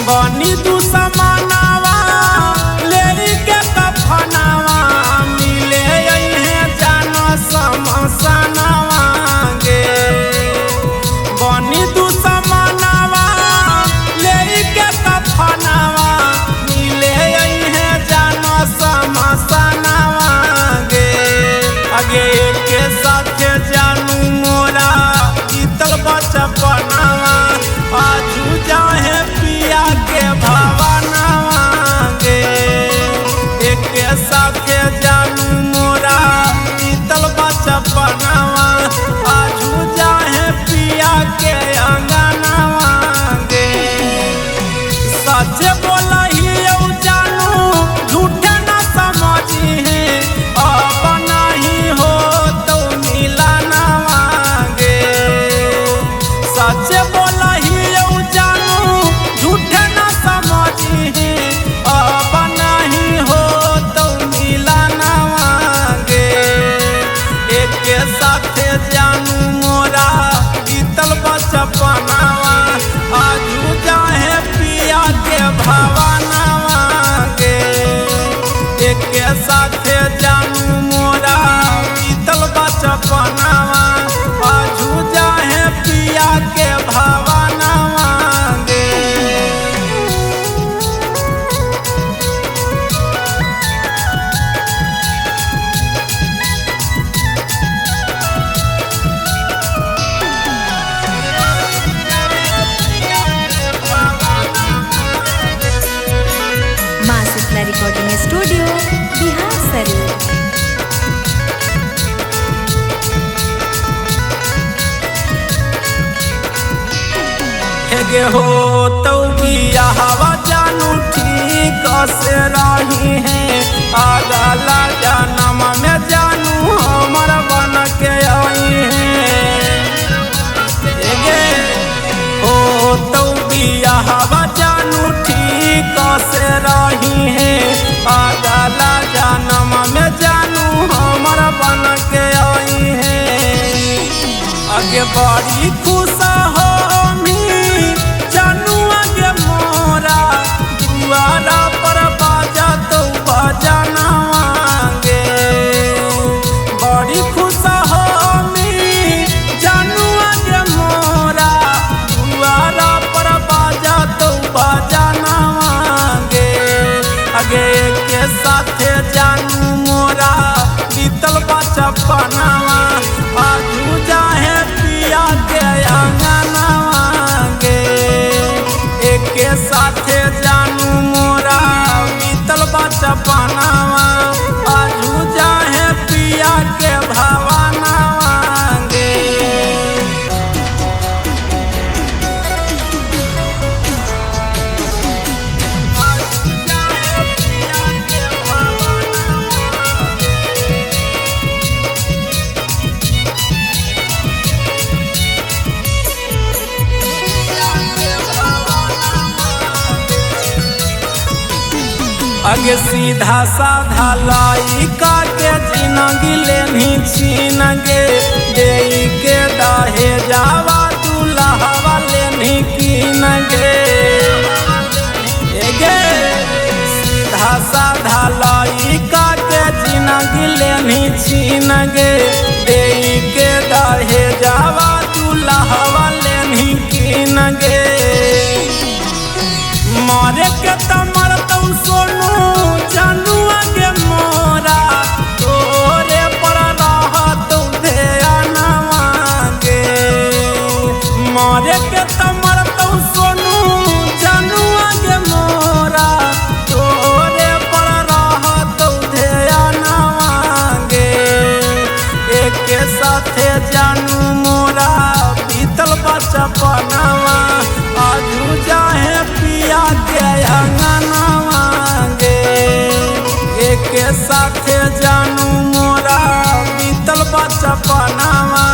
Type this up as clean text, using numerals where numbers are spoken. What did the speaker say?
बनी दुश्मनावा लेके कफनावा मिले अइहे जानो समसनावा गे। बनी दुश्मनावा लेके कफनावा मिले अइहे जानो समसनावा गे। आगे के साथे जानू मोरा बीतल बचपनावा आजू जाहे पिया के भवनावा गे। एक साथे जानू मोरा बीतल बचपनावा आजू जाहे पिया के अंगनावा गे। सच बोलही जानू झूठे न समझी है अब नहीं हो तो मिलनवा गे। सच बोलही जानू झूठे न समझी है अब नहीं हो तो मिलनवा गे। एक साथे जानू मोरा बीतल बचपनावा आजू जाहे पिया के भवनावा गे। एक साथे जानू मोरा बीतल बचपनावा आजू जाहे पिया के भवनावा गे। माँ शुक्ला रिकॉर्डिंग स्टूडियो बिहार शरीफ। गे हो तो बियाहवा जानू ठीक से रही है अगला जन्म में जानू हमर बन के आई है। गे हो तो बियाहवा जानू ठीक से रही है अगला जन्म में जानू हमर बन के आई है। आगे बड़ी खुश हो जानू आगे मोरा दुआरा पर बाजा तो बजनवा गे। बड़ी खुश हो जानू आगे मोरा दुआरा पर बाजा तो बजनवा गे। आगे के साथे जानू मोरा बीतल बचपनावा आजू जाहे पिया के अंगनावा गे। एक साथे जानू मोरा बीतल बचपनावा आजू जाहे पिया के भवनावा गे। आगे सीधा साधा लइका के जिंदगी लेनी छीन गे। देई के दहे जावा दुल्हवा लेनी कीन गे। गे सीधा साधा लइका के जिंदगी लेनी छीन गे। देई के दहे जावा दुल्हवा लेनी कीन गे। मारे के तमर तो सोनू जानू आगे मोरा तोरे पर रहत ध्यानवा गे। मारे के तमर तो सोनू जानू आगे मोरा तोरे पर रहत ध्यानवा गे। एक साथे जानू मोरा बीतल बचपनावा आजू जाहे पिया के अंगनावा गे। एक साथे जानू मोरा बीतल बचपनावा